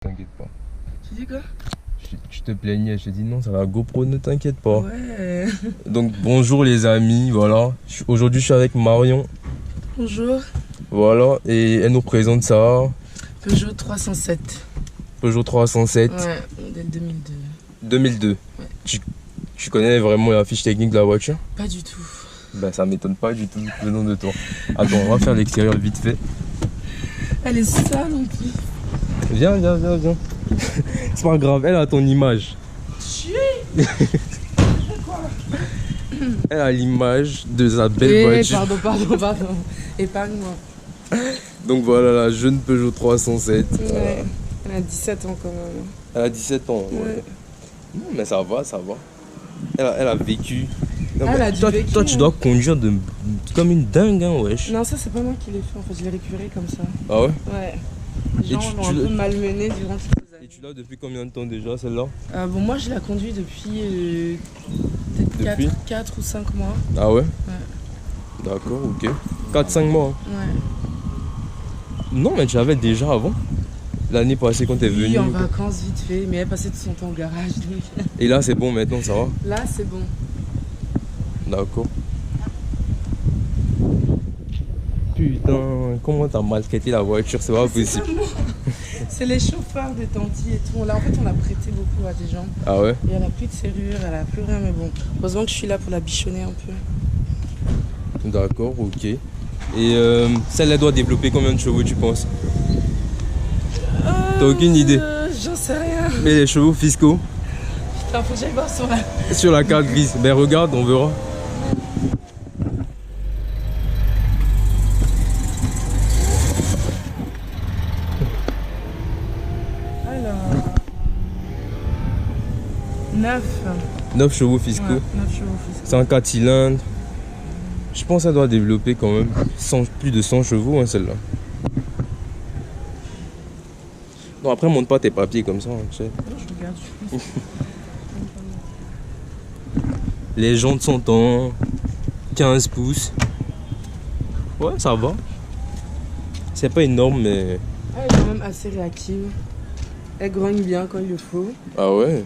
T'inquiète pas. Tu dis quoi? Je te plaignais, je te dis non, ça va GoPro, ne t'inquiète pas. Ouais. Donc bonjour les amis, voilà. Aujourd'hui je suis avec Marion. Bonjour. Voilà, et elle nous présente ça. Peugeot 307. Peugeot 307. Ouais, modèle 2002. 2002. Ouais. Tu connais vraiment la fiche technique de la voiture? Pas du tout. Ben ça m'étonne pas du tout venant de toi. Attends, on va faire l'extérieur vite fait. Elle est sale en plus. Viens. C'est pas grave, elle a ton image. Elle a l'image de sa belle voiture. Pardon. Épargne-moi. Donc voilà la jeune Peugeot 307. Ouais. Elle a 17 ans quand même. Elle a 17 ans. Ouais. Non mais ça va. Elle a vécu. Non, Elle a toi, vécu, toi tu dois conduire comme une dingue, hein, wesh. Non, ça c'est pas moi qui l'ai fait en fait, je l'ai récupéré comme ça. Ah ouais? Ouais. Les gens l'ont un peu malmené durant toutes ces années. Et tu l'as depuis combien de temps déjà celle-là? Bon, moi je la conduis depuis peut-être 4 ou 5 mois. Ah ouais? Ouais. D'accord, ok. 4-5 mois. Ouais. Non mais tu l'avais déjà avant. L'année passée quand t'es Oui, venu. en vacances vite fait, mais elle passait tout son temps au garage. Donc... Et là c'est bon maintenant, ça va? Là c'est bon. D'accord. Putain, comment t'as maltraité la voiture, c'est pas possible. C'est les chauffeurs des tantis et tout. Là en fait on l'a prêté beaucoup à des gens. Ah ouais? Et elle a plus de serrure, elle a plus rien, mais bon. Heureusement que je suis là pour la bichonner un peu. D'accord, ok. Et celle-là doit développer combien de chevaux tu penses? T'as aucune idée? J'en sais rien. Mais les chevaux fiscaux? Putain, faut que j'aille voir sur la carte grise. Ben regarde, on verra. Alors... 9. 9 chevaux fiscaux. Ouais, 9 chevaux fiscaux. C'est un 4 cylindres. Je pense qu'elle doit développer quand même plus de 100 chevaux, hein, celle-là. Non, après, monte pas tes papiers comme ça, hein, tu sais. Non, je regarde, je pense. Les jantes sont en 15 pouces. Ouais, ça va. C'est pas énorme, mais... Elle est quand même assez réactive. Elle grogne bien quand il le faut. Ah ouais?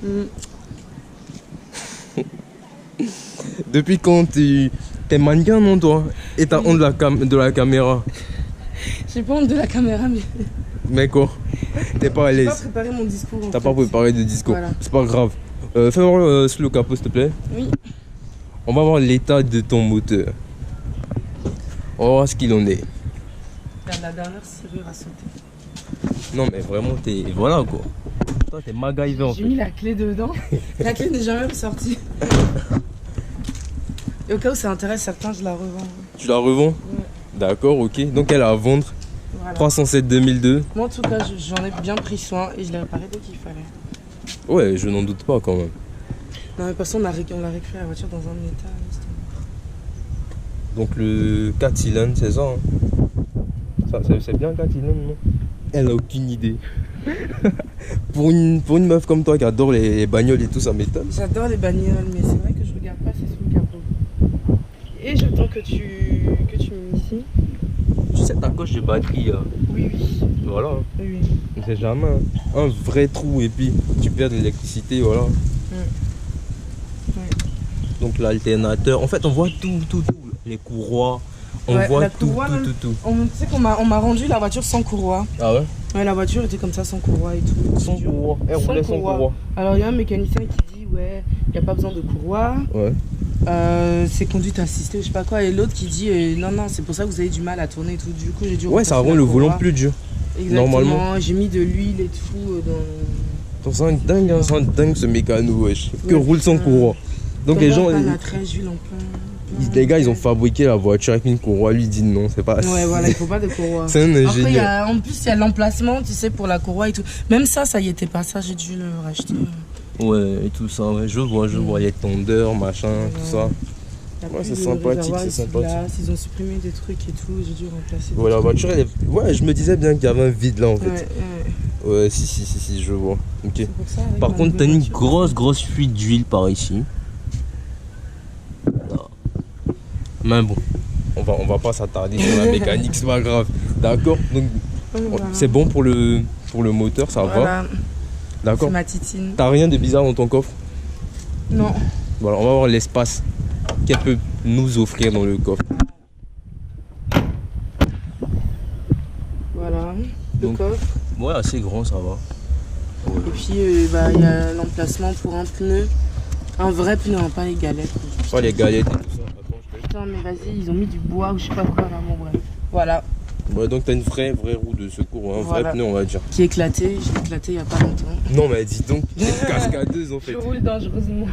Depuis quand t'es mannequin, non, toi? Et t'as honte de la caméra? J'ai pas honte de la caméra, mais... Mais quoi? T'es pas à J'ai l'aise? pas préparé mon discours. T'as pas préparé de discours. Voilà. C'est pas grave. Fais voir sur le capot, s'il te plaît. Oui. On va voir l'état de ton moteur. On va voir ce qu'il en est. La dernière serrure a sauté. Non, mais vraiment, t'es... Voilà, quoi. Toi, t'es MacGyver, en fait. J'ai mis la clé dedans. La clé n'est jamais ressortie. Et au cas où ça intéresse certains, je la revends. Tu la revends? Ouais. D'accord, ok. Donc, elle est à vendre. Voilà. 307 2002. Moi, en tout cas, j'en ai bien pris soin et je l'ai réparé dès qu'il fallait. Ouais, je n'en doute pas, quand même. Non, mais parce qu'on l'a récupéré la voiture dans un état. Donc, le 4 cylindres, c'est ça, hein. C'est bien 4 cylindres, non? Elle a aucune idée. pour une meuf comme toi qui adore les bagnoles et tout, ça m'étonne. J'adore les bagnoles, mais c'est vrai que je regarde pas assez sous le capot. Et j'attends que tu me ici. Tu sais ta coche de batterie, Oui. voilà. Oui. On sait jamais, hein. Un vrai trou et puis tu perds de l'électricité, voilà. Ouais. Donc l'alternateur, en fait on voit tout, les courroies, on Ouais, voit la tout. courroie, Tu sais qu'on m'a rendu la voiture sans courroie. Ah ouais? Ouais, la voiture était comme ça, sans courroie et tout. Sans courroie, elle roulait sans courroie. Alors il y a un mécanicien qui dit ouais, il n'y a pas besoin de courroie. Ouais. C'est conduite assistée, je sais pas quoi. Et l'autre qui dit non, c'est pour ça que vous avez du mal à tourner et tout. Du coup, j'ai dû. Ouais, ça rend le volant plus dur. Exactement. Normalement. J'ai mis de l'huile et tout dans. C'est un dingue, hein, c'est un dingue ce mécano, wesh. Que roule sans courroie. Donc les gens. Les gars, ils ont fabriqué la voiture avec une courroie. Lui, il dit non, c'est pas assez. Ouais, voilà, il faut pas de courroie. C'est un ingénieur. Après, en plus, il y a l'emplacement, tu sais, pour la courroie et tout. Même ça y était pas, ça, j'ai dû le racheter. Ouais, et tout ça, ouais. Je vois, les tondeurs, machin, tout ça. Ouais, c'est sympathique, c'est sympathique. Ils ont supprimé des trucs et tout, j'ai dû remplacer. Ouais, la voiture, elle est... Ouais, je me disais bien qu'il y avait un vide là, en fait. Ouais, si, je vois. Ok. Ça, par contre, t'as une grosse fuite d'huile par ici. Mais bon, on va pas s'attarder sur la mécanique, c'est pas grave. D'accord? Donc, c'est bon pour pour le moteur, ça va. Voilà, D'accord. c'est ma titine. T'as rien de bizarre dans ton coffre? Non. Voilà, on va voir l'espace qu'elle peut nous offrir dans le coffre. Voilà, le Donc, coffre. Ouais, assez grand, ça va. Ouais. Et puis il y a l'emplacement pour un pneu. Un vrai pneu, hein, pas les galettes. Pas les galettes et tout ça. Attends, je Putain, mais vas-y, ils ont mis du bois ou je sais pas quoi là, bon bref. Voilà, te... Ouais, donc t'as une vraie roue de secours, un Voilà. vrai pneu, on va dire. qui est éclaté. J'ai éclaté il y a pas longtemps. Non, mais dis donc, c'est une cascadeuse en fait. Je roule dangereusement.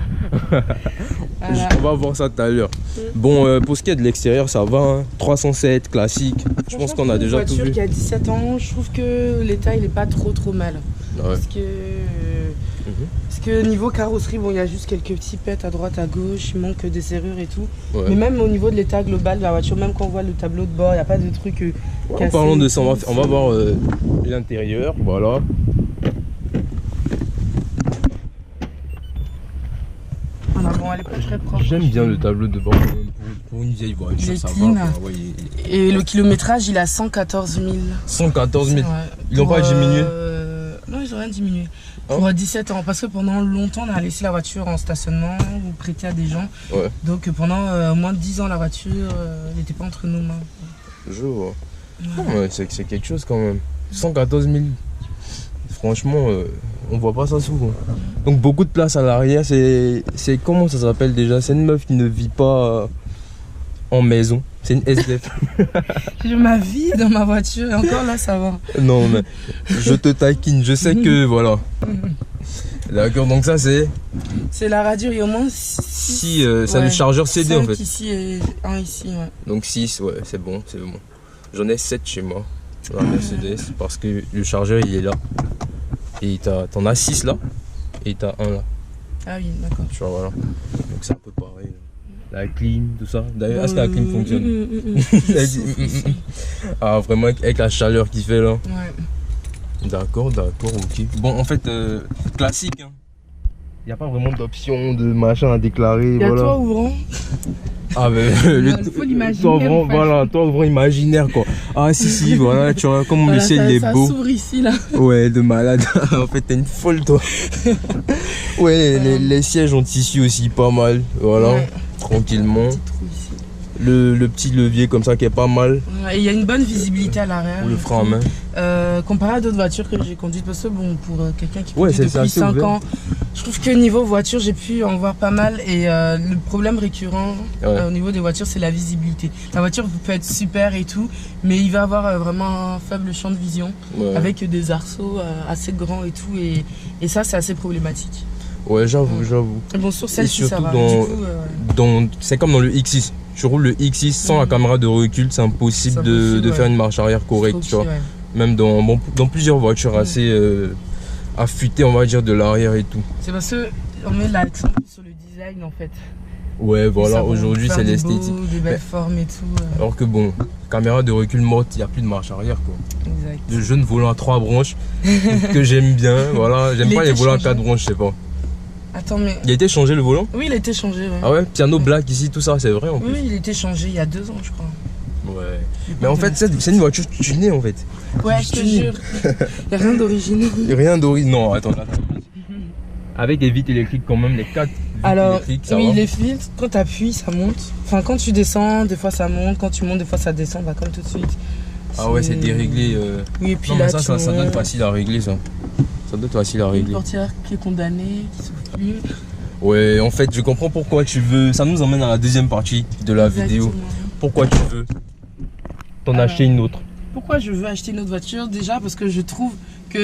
Voilà. On va voir ça tout à l'heure. Bon, pour ce qui est de l'extérieur, ça va. Hein. 307, classique. Je pense qu'on a déjà tout Une voiture vu. qui a 17 ans, je trouve que l'état il est pas trop mal. Ouais. Parce que niveau carrosserie, bon, il y a juste quelques petits pets à droite, à gauche, il manque des serrures et tout. Ouais. Mais même au niveau de l'état global de la voiture, même quand on voit le tableau de bord, il n'y a pas de truc En cassé. parlant de ça, on va voir l'intérieur. Voilà. Voilà, bon, elle est pas très propre. J'aime bien le tableau de bord pour une vieille voiture. Il est Ça clean. va. Quoi. Ouais, Et le kilométrage, il a 114 000. 114 000. Ouais. Ils l'ont Pour, pas diminué? Non, ils ont rien diminué. Hein? Pour 17 ans, parce que pendant longtemps, on a laissé la voiture en stationnement ou prêté à des gens. Ouais. Donc pendant moins de 10 ans, la voiture n'était pas entre nos mains. Je vois. Ouais, c'est quelque chose quand même. 114 000. Franchement, on voit pas ça souvent. Donc beaucoup de place à l'arrière. C'est comment ça s'appelle déjà? C'est une meuf qui ne vit pas en maison. C'est une SDF. J'ai ma vie dans ma voiture et encore là, ça va. Non, mais je te taquine. Je sais que voilà. D'accord, donc ça c'est C'est la radio, il y a au moins 6. si c'est le chargeur CD en fait. Ici et un ici, ouais. Donc 6, ouais, c'est bon, c'est bon. J'en ai 7 chez moi. La Mercedes, parce que le chargeur il est là. Et t'en as 6 là. Et t'as un là. Ah oui, d'accord. Tu vois, voilà. Donc c'est un peu pareil. La clim, tout ça. D'ailleurs, est-ce que la clim fonctionne? Elle dit, Ah, vraiment, avec la chaleur qu'il fait là. Ouais. D'accord, ok. Bon, en fait, classique. Hein. Il n'y a pas vraiment d'option de machin à déclarer. Il y a voilà. toi ouvrant. Ah, mais Il faut l'imaginer. toi, ouvrant, en fait. voilà, toi, ouvrant imaginaire quoi. Ah, si, voilà, tu vois, comme le Voilà, ciel il est ça beau. s'ouvre ici là. Ouais, de malade. En fait, t'es une folle, toi. Ouais, les sièges en tissu aussi, pas mal. Voilà, Ouais. tranquillement. Petit trou ici. Le petit levier comme ça qui est pas mal. Ouais, et il y a une bonne visibilité à l'arrière. Pour le frein à main. Comparé à d'autres voitures que j'ai conduites, parce que bon, pour quelqu'un qui Ouais, conduit c'est depuis assez 5 ouvert. ans, je trouve que niveau voiture, j'ai pu en voir pas mal. Et le problème récurrent Ouais. au niveau des voitures, c'est la visibilité. La voiture peut être super et tout, mais il va avoir vraiment un faible champ de vision, Ouais, avec des arceaux assez grands et tout. Et ça, c'est assez problématique. ouais, j'avoue. Et bon, sur celle-ci, ça surtout va. dans- Du coup, C'est comme dans le X6. Tu roules le X6 sans la caméra de recul, c'est impossible C'est de impossible, faire ouais. une marche arrière correcte, faut tu vois. que- ouais. Même dans plusieurs voitures assez affûtées, on va dire, de l'arrière et tout. C'est parce qu'on met l'accent sur le design en fait. Ouais, voilà, Ça, bon, aujourd'hui faire c'est des l'esthétique. beaux, des belles Mais- formes et tout. Alors que bon, caméra de recul morte, il n'y a plus de marche arrière quoi. Exact. Le jeune volant à 3 branches que j'aime bien, voilà. J'aime Il pas a les été volants à changé. 4 branches, je sais pas. Attends, mais. Il a été changé le volant? Oui, il a été changé. Ouais. Ah ouais, piano black ici, tout ça, c'est vrai en plus. Oui, il a été changé il y a 2 ans, je crois. Ouais. Mais en fait, c'est une voiture tunée en fait. Ouais, je te jure. Il n'y a rien d'original. Rien d'original. Non, attends, là. Avec des vitres électriques quand même, les 4 vitres Alors, électriques, ça oui, va. les filtres, quand tu appuies, ça monte. Enfin, quand tu descends, des fois ça monte. Quand tu montes, des fois ça descend. Bah, comme tout de suite. Ah ouais, c'est déréglé. Oui, et puis Non, là, mais ça tu doit être montes. facile à régler ça. Ça doit être facile à Une régler. portière qui est condamnée, qui s'ouvre plus. Ouais, en fait, je comprends pourquoi tu veux. Ça nous emmène à la deuxième partie de la vidéo. Exactement. Pourquoi tu veux t'en acheter une autre? Pourquoi je veux acheter une autre voiture? Déjà parce que je trouve que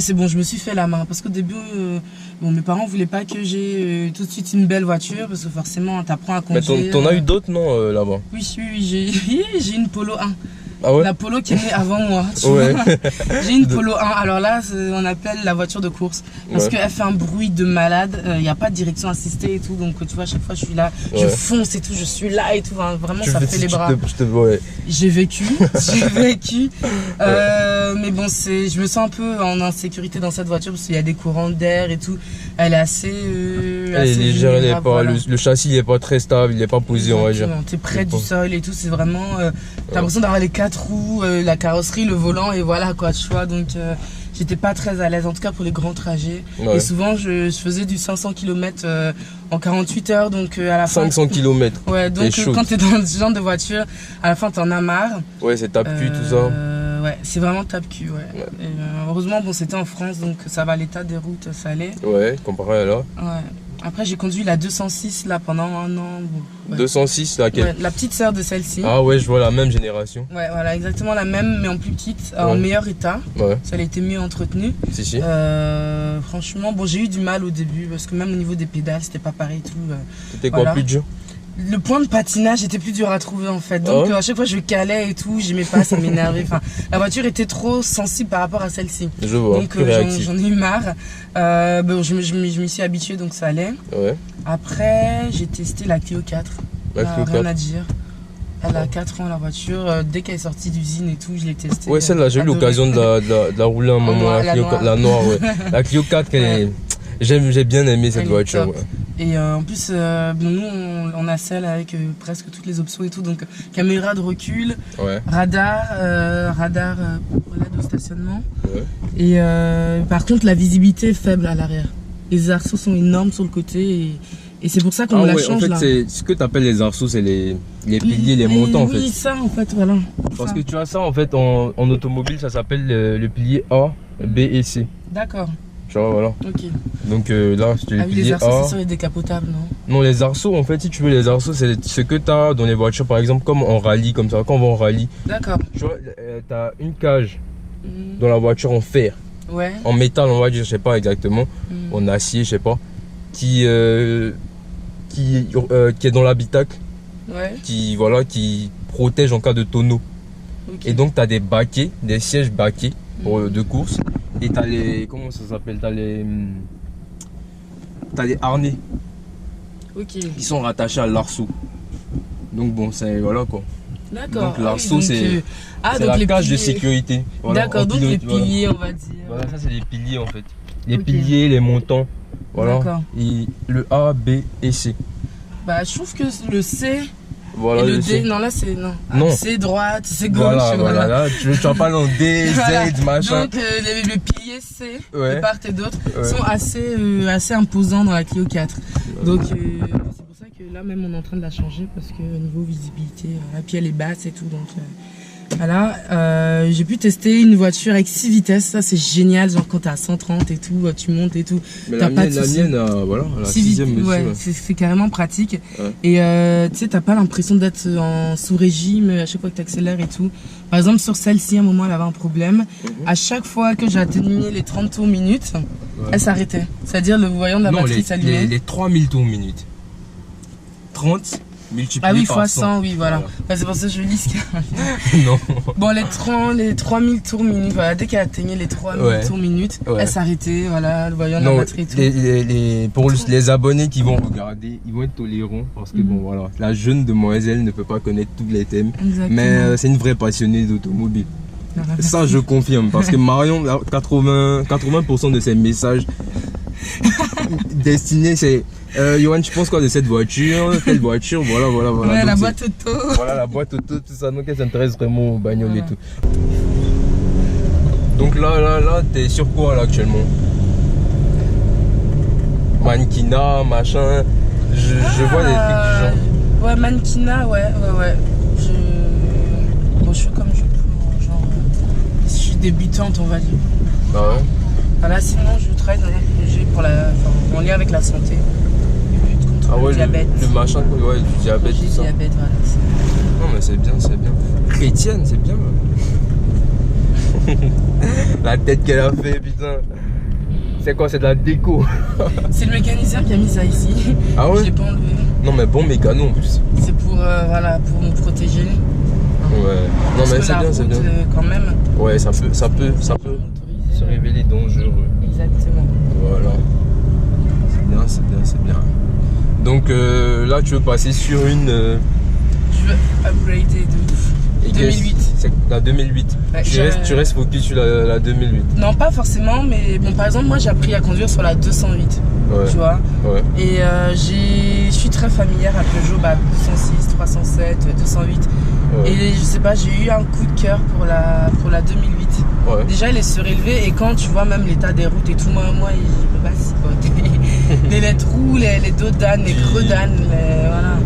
c'est bon, je me suis fait la main. Parce qu'au début, bon, mes parents voulaient pas que j'ai tout de suite une belle voiture. Parce que forcément, t'apprends à Mais conduire. t'en as eu d'autres, non, là-bas? Oui, j'ai une Polo 1. Ah ouais? La Polo qui est née avant moi. Tu Ouais. vois. J'ai une Polo 1. Alors là, on appelle la voiture de course. Parce Ouais. qu'elle fait un bruit de malade. Il n'y a pas de direction assistée et tout. Donc tu vois, à chaque fois, je suis là. Je Ouais. fonce et tout. Je suis là et tout. Enfin, vraiment, ça fait les tu bras. ouais. J'ai vécu. Mais bon, je me sens un peu en insécurité dans cette voiture. Parce qu'il y a des courants d'air et tout. Elle est assez. Elle est assez légère, elle est vulnérable, pas, voilà. le châssis il est pas très stable, il est pas posé, on va dire. Exactement. T'es près du sol et tout. C'est vraiment. T'as l'impression d'avoir les 4 4 roues, la carrosserie, le volant et voilà quoi, tu vois. Donc j'étais pas très à l'aise, en tout cas pour les grands trajets. Ouais. Et souvent je faisais du 500 km en 48 heures, donc à la fin... 500 km. Ouais, donc quand t'es dans ce genre de voiture, à la fin t'en as marre. Ouais, c'est tape-cul, tout ça. Ouais, c'est vraiment tape-cul, ouais. Et, heureusement, bon, c'était en France, donc ça va, l'état des routes, ça allait. Ouais, comparé à là. Ouais. Après, j'ai conduit la 206 là pendant un an. Bon, ouais. 206, laquelle? Ouais, la petite sœur de celle-ci. Ah ouais, je vois la même génération. Ouais, voilà, exactement la même, mais en plus petite, en meilleur état. Ouais. Ça a été mieux entretenu. Si. Franchement, bon, j'ai eu du mal au début parce que même au niveau des pédales, c'était pas pareil et tout. C'était quoi plus dur? Le point de patinage était plus dur à trouver en fait. Donc à chaque fois je calais et tout, j'aimais pas, ça m'énervait. Enfin, la voiture était trop sensible par rapport à celle-ci. Je vois. Donc j'en ai eu marre. Bon, je m'y suis habitué donc ça allait. Ouais. Après j'ai testé la Clio 4. Rien à dire. Elle a 4 ans la voiture. Dès qu'elle est sortie d'usine et tout, je l'ai testée. Ouais, celle-là, j'ai eu l'occasion de la rouler un moment. La noire, ouais. La Clio 4, j'ai bien aimé cette voiture. Ouais. Et en plus, nous on a celle avec presque toutes les options et tout, donc caméra de recul, radar pour l'aide au stationnement. Ouais. Et par contre, la visibilité est faible à l'arrière. Les arceaux sont énormes sur le côté et c'est pour ça qu'on la change là. En fait, ce que tu appelles les arceaux, c'est les piliers, les montants en fait. Oui, ça en fait, voilà. Parce que tu as ça en fait en automobile, ça s'appelle le pilier A, B et C. D'accord. Tu vois, voilà. Ok. Donc là, c'était le pilier les arceaux, A. c'est sur les décapotables, non? Non, les arceaux, en fait, si tu veux, les arceaux, c'est ce que tu as dans les voitures, par exemple, comme en rallye, comme ça, quand on va en rallye. D'accord. Tu vois, tu as une cage dans la voiture en fer. Ouais. En métal, on va dire, je sais pas exactement, en acier, je sais pas, qui est dans l'habitacle, qui protège en cas de tonneau. Okay. Et donc, tu as des baquets, des sièges baquets de course. Et tu as les. Comment ça s'appelle? Tu as les harnais qui sont rattachés à l'arceau. Donc, bon, c'est. Voilà quoi. D'accord. Donc, l'arceau, c'est la cage de sécurité. Voilà, d'accord, donc les piliers, on va dire. Voilà, ça, c'est les piliers en fait. Les piliers, les montants. Voilà. Et le A, B et C. Bah, je trouve que le C. Voilà, et le D, non, là c'est non. C'est droite, c'est gauche. Voilà. Là, tu vas pas dans D, Z, machin. Donc les piliers C, de part et d'autre, sont assez imposants dans la Clio 4. Donc c'est pour ça que là même on est en train de la changer parce que au niveau visibilité, et puis elle est basse et tout. Donc voilà, j'ai pu tester une voiture avec 6 vitesses, ça c'est génial, genre quand t'es à 130 et tout, tu montes et tout. Mais la mienne, voilà, la 6ème ouais, c'est carrément pratique. Ouais. Et tu sais, t'as pas l'impression d'être en sous-régime à chaque fois que t'accélères et tout. Par exemple, sur celle-ci, à un moment, elle avait un problème. À chaque fois que j'atteignais les 30 tours minutes, elle s'arrêtait. C'est-à-dire le voyant de la batterie s'allumait. Les 3000 tours minutes. 30 multiplié par 100, oui, voilà. Bah, c'est pour ça que je lis ce qu'il y a. Non. Bon, les 3000 tours minutes, voilà, dès qu'elle atteignait les 3000 tours minutes, elle s'arrêtait, voilà, le voyant de la batterie et tout. Pour les abonnés qui vont regarder, ils vont être tolérants parce que, bon, voilà, la jeune demoiselle ne peut pas connaître tous les thèmes. Exactement. Mais c'est une vraie passionnée d'automobile. Ça, je confirme, parce que Marion, 80% de ses messages destinés, c'est Yoann, tu penses quoi de cette voiture? Telle voiture? Voilà. Ouais, donc la boîte auto. Voilà, la boîte auto, tout ça. Donc, elle s'intéresse vraiment aux bagnoles et tout. Donc là, t'es sur quoi là actuellement? Mannequinat, machin. Je vois des trucs du genre. Ouais, mannequinat, ouais. Bon, je suis comme je peux, genre. Je suis débutante, on va dire. Ah ouais? Voilà, sinon, je travaille dans un projet en lien avec la santé. Le diabète. Le machin, ouais, du diabète, tout ça. Diabète, voilà. Non, mais c'est bien. Chrétienne, c'est bien. La tête qu'elle a fait, putain. C'est quoi? C'est de la déco. C'est le mécanicien qui a mis ça ici. Ah ouais? Je l'ai pas enlevé. Non, mais bon mécano en plus. C'est pour, pour nous protéger. Ouais. Non, mais c'est bien. Quand même. Ouais, ça peut se révéler dangereux. Exactement. Voilà. C'est bien. Donc là, tu veux passer sur une. Je veux upgrader de ouf. 2008. C'est la 2008. Ouais, tu restes focus sur la 2008. Non, pas forcément, mais bon, par exemple, moi j'ai appris à conduire sur la 208. Ouais. Tu vois. Ouais. Et je suis très familière à Peugeot, 206, 307, 208. Ouais. Et je sais pas, j'ai eu un coup de cœur pour la 2008. Ouais. Déjà, elle est surélevée et quand tu vois même l'état des routes et tout, moi, je peux pas sipoter. Les lettres roues, les dos d'âne, les creux d'âne, voilà.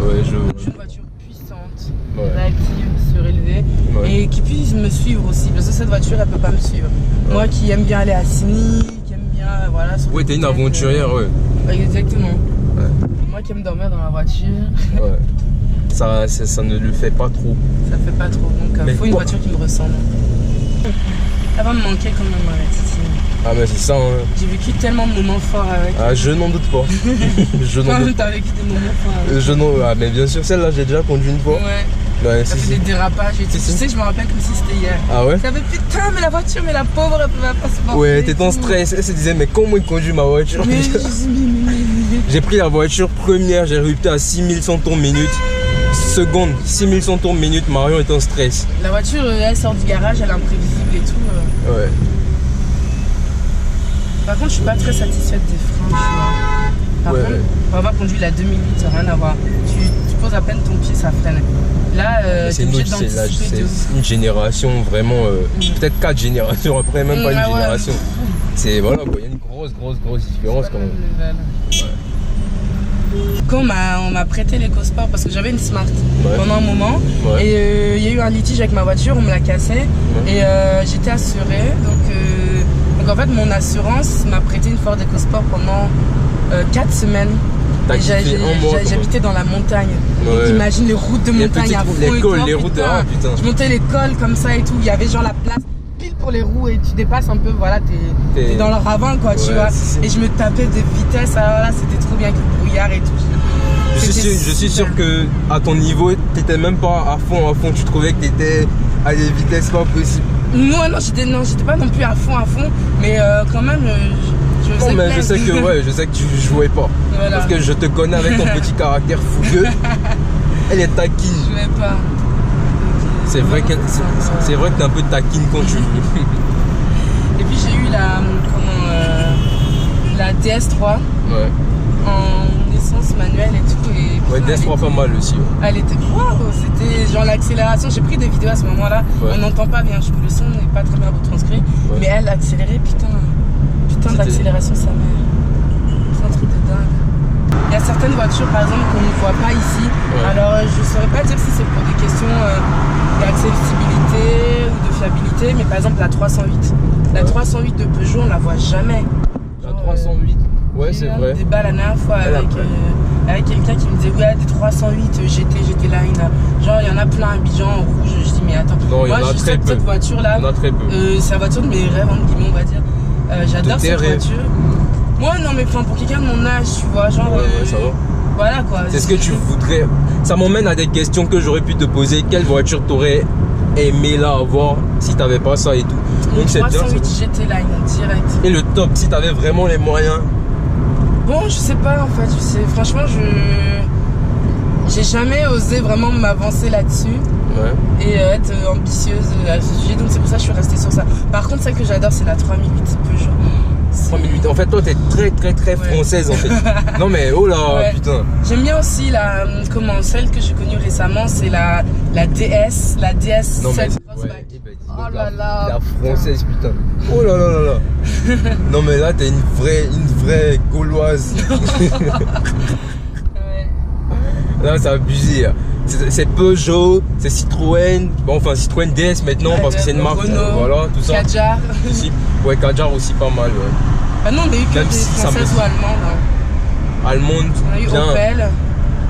Ouais, je veux une voiture puissante, réactive, surélevée et qui puisse me suivre aussi. Parce que cette voiture, elle peut pas me suivre. Moi qui aime bien aller à Signy, qui aime bien, voilà. Ouais, t'es une aventurière, ouais. Exactement. Ouais. Moi qui aime dormir dans la voiture. Ouais. Ça ne le fait pas trop. Ça fait pas trop, donc il faut une voiture qui me ressemble. Ça va me manquer quand même, Titi. Ah mais c'est ça, hein. J'ai vécu tellement de moments forts avec. Ah, je n'en doute pas. T'as vécu des moments forts avec. Ah mais bien sûr, celle-là j'ai déjà conduit une fois. Ouais. Ça fait des dérapages et tout. Tu sais, je me rappelle comme si c'était hier. Ah ouais? J'avais putain, mais la voiture, mais la pauvre, elle pouvait pas se porter. Ouais, t'étais en stress. Elle se disait, mais comment il conduit ma voiture? Mais j'ai pris la voiture première, j'ai réputé à 6100 tours minute. Seconde, 6100 tours minute, Marion est en stress. La voiture, elle sort du garage, elle est imprévisible et tout. Ouais. Par contre, je suis pas très satisfaite des freins, tu vois. Par contre, pour avoir conduit la 2008, ça n'a rien à voir. Tu poses à peine ton pied, ça freine. Là, c'est une génération vraiment, peut-être 4 générations après, même pas une génération. C'est voilà, il y a une grosse différence quand même. Quand on m'a prêté l'éco-sport parce que j'avais une Smart pendant un moment et il y a eu un litige avec ma voiture, on me l'a cassée et j'étais assurée. Donc en fait mon assurance m'a prêté une Ford EcoSport pendant 4 semaines. J'habitais dans la montagne. Imagine les routes de montagne à fond. Les routes de putain. Je montais les cols comme ça et tout. Il y avait genre la place pile pour les roues et tu dépasses un peu, voilà, t'es dans le ravin quoi, tu vois. Et je me tapais des vitesses, alors là c'était trop bien avec le brouillard et tout. Je suis sûr que à ton niveau, t'étais même pas à fond, tu trouvais que t'étais à des vitesses pas possibles. Non, j'étais pas non plus à fond, mais quand même, je sais que tu jouais pas. Voilà. Parce que je te connais avec ton petit caractère fougueux. Elle est taquine. Je jouais pas. C'est vrai que t'es un peu taquine quand tu veux. Et puis j'ai eu la DS3 en essence manuelle et tout. Et DS3 pas mal aussi. Elle était c'était genre l'accélération. J'ai pris des vidéos à ce moment-là. On n'entend pas bien, le son n'est pas très bien retranscrit. Mais elle accélérait, putain d'accélération sa mère. C'est un truc de dingue. Il y a certaines voitures par exemple qu'on ne voit pas ici. Alors je ne saurais pas dire si c'est pour des questions d'accessibilité ou de fiabilité, mais par exemple la 308. La 308 de Peugeot, on la voit jamais. La 308, c'est vrai. J'ai eu des balles la dernière fois avec quelqu'un qui me disait des 308 GT Line. Genre il y en a plein à Abidjan en rouge. Je dis mais attends. Non, moi je sais cette voiture là. C'est la voiture de mes rêves entre guillemets on va dire. J'adore cette voiture. Moi non mais pour quelqu'un de mon âge tu vois genre. Ça va. Voilà quoi. C'est ce que tu voudrais. Ça m'emmène à des questions que j'aurais pu te poser. Quelle voiture t'aurais aimé là avoir si t'avais pas ça et tout. Donc c'est bien. 308 GT Line direct. Et le top si t'avais vraiment les moyens. Bon je sais pas en fait. Franchement j'ai jamais osé vraiment m'avancer là-dessus. Et être ambitieuse à ce sujet. Donc c'est pour ça que je suis restée sur ça. Par contre celle que j'adore c'est la 3008 Peugeot. 3008. En fait, toi, t'es très française en fait. Non mais oh là, putain. J'aime bien aussi celle que j'ai connue récemment, c'est la DS, la DS7. Non mais oh là là. La française, putain. Oh là là là là. Non mais là, t'es une vraie gauloise. Là, c'est abusé. C'est Peugeot, c'est Citroën, Citroën DS maintenant parce que c'est une marque. Renault, voilà, tout ça. Kadjar. Kadjar aussi pas mal. Ah non, on a eu que des françaises ou allemandes. Allemande. On a eu Opel.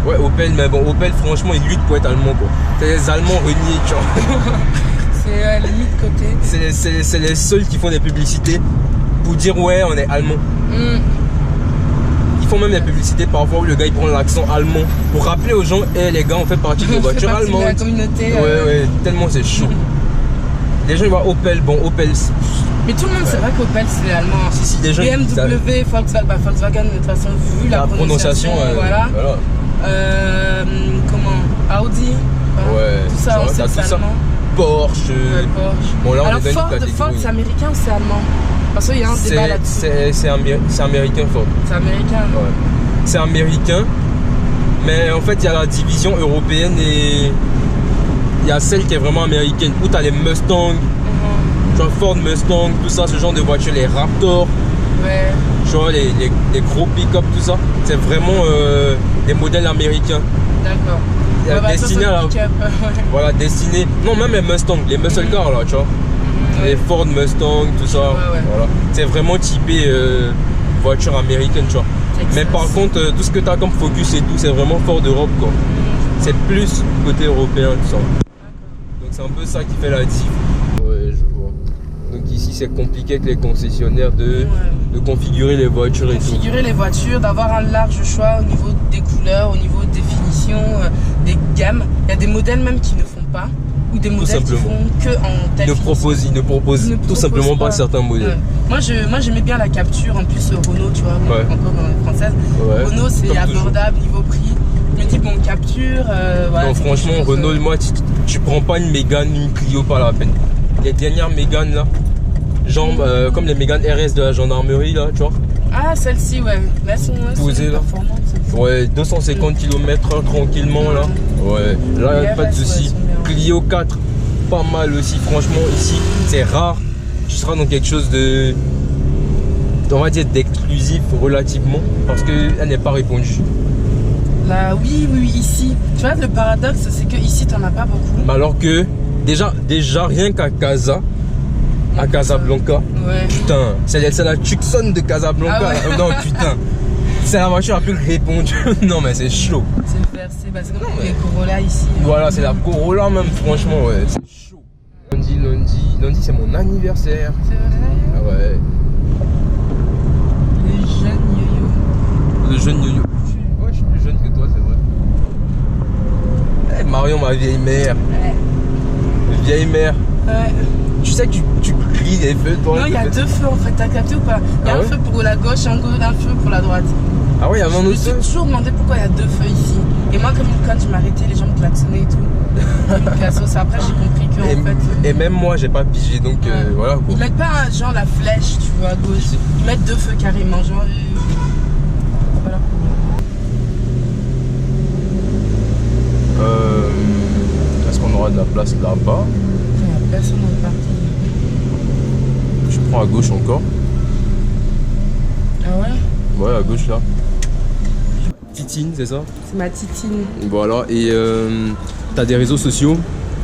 Ouais, Opel, mais bon, Opel, franchement, ils luttent pour être allemand quoi. C'est les Allemands reniés, tu vois. C'est les mis de côté. C'est les seuls qui font des publicités pour dire on est allemand. Ils font même des publicités parfois où le gars il prend l'accent allemand pour rappeler aux gens les gars on fait partie de voitures allemandes. La communauté. Tellement c'est chaud. Les gens ils voient Opel, Opel. Mais tout le monde sait vrai qu'Opel c'est allemand. Si, des gens BMW, Volkswagen, de toute façon vu la prononciation. Voilà. Comment Audi. Ouais. Tout ça, on sait que c'est allemand. Porsche. Ouais, Porsche. Bon, là, alors Ford, c'est américain ou c'est allemand? Parce qu'il y a un débat là-dessus. C'est américain, Ford. C'est américain. Ouais. C'est américain. Mais en fait, il y a la division européenne et il y a celle qui est vraiment américaine. Où tu as les Mustang, tu vois, Ford Mustang, tout ça, ce genre de voitures, les Raptor. Ouais. Tu vois, les gros pick-up, tout ça. C'est vraiment des modèles américains. D'accord. Destiné à la... Voilà, destiné. Non, même les Mustang, les muscle cars là, tu vois. Les Ford Mustang, tout ça. Voilà. C'est vraiment typé voiture américaine, tu vois. Mais par contre, tout ce que tu as comme Focus et tout, c'est vraiment Ford Europe, quoi. C'est plus côté européen, tout ça. Donc c'est un peu ça qui fait la diff. Ouais, je vois. Donc ici, c'est compliqué avec les concessionnaires de configurer les voitures et tout. Configurer les voitures, d'avoir un large choix au niveau des couleurs, au niveau de définition, des gammes. Il y a des modèles même qui ne font pas, ou des modèles qui font que en telle Ils ne proposent tout simplement pas certains modèles. Ouais. Moi j'aimais bien la capture, en plus Renault, tu vois, encore dans les françaises. Ouais. Renault c'est abordable niveau prix. Je me dis bon, capture. Voilà, non, franchement, Renault, moi tu prends pas une Mégane, une Clio, pas la peine. Les dernières Mégane là, genre comme les Mégane RS de la gendarmerie là, tu vois. Ah, celle-ci, ouais. Là, elles sont performantes. Ouais, 250 km/h tranquillement là. Ouais, là, pas de soucis. Clio 4, pas mal aussi. Franchement, ici, c'est rare. Tu seras dans quelque chose de, on va dire, d'exclusif relativement, parce qu'elle n'est pas répondue. Là, oui, ici. Tu vois, le paradoxe, c'est que ici, t'en as pas beaucoup. Mais alors que, déjà rien qu'à à Casablanca, putain, c'est la Tucson de Casablanca. Ah ouais. Non, putain, c'est la voiture la plus répandue. Non, mais c'est chaud. C'est le versé, parce que les Corolla ici. Voilà, c'est la Corolla même, franchement, ouais, c'est chaud. Lundi, c'est mon anniversaire. C'est vrai? Ah ouais. Le jeune yo-yo. Le jeune yo-yo. Ouais, je suis plus jeune que toi, c'est vrai. Marion, ma vieille mère. Ouais. Vieille mère. Ouais. Tu sais que tu cries les feux, toi? Non, il y a deux feux en fait, t'as capté ou pas? Il y a un feu pour la gauche et un feu pour la droite. Ah ouais, il y a un autre feu? Je me suis toujours demandé pourquoi il y a deux feux ici. Et moi, comme une conne, je m'arrêtais, les gens me klaxonnaient et tout. Après, j'ai compris que en fait. Et même moi, j'ai pas pigé, donc voilà. Quoi. Ils mettent pas genre la flèche, tu vois, à gauche. Ils mettent deux feux carrément, genre. Voilà. Est-ce qu'on aura de la place là-bas? Il n'y a personne dans le parking. Je prends à gauche encore. Ah ouais? Ouais, à gauche là. Titine, c'est ça? C'est ma Titine. Voilà, et t'as des réseaux sociaux?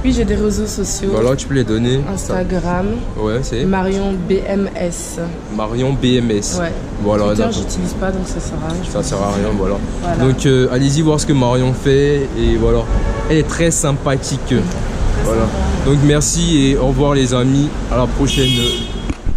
Oui, j'ai des réseaux sociaux. Voilà, tu peux les donner. Instagram. Ouais, c'est Marion BMS. Marion BMS. Ouais. Voilà, Twitter, j'utilise pas, donc ça sert à rien. Ça sert à rien, voilà. Donc allez-y voir ce que Marion fait et voilà. Elle est très sympathique. Voilà. Donc merci et au revoir les amis. À la prochaine.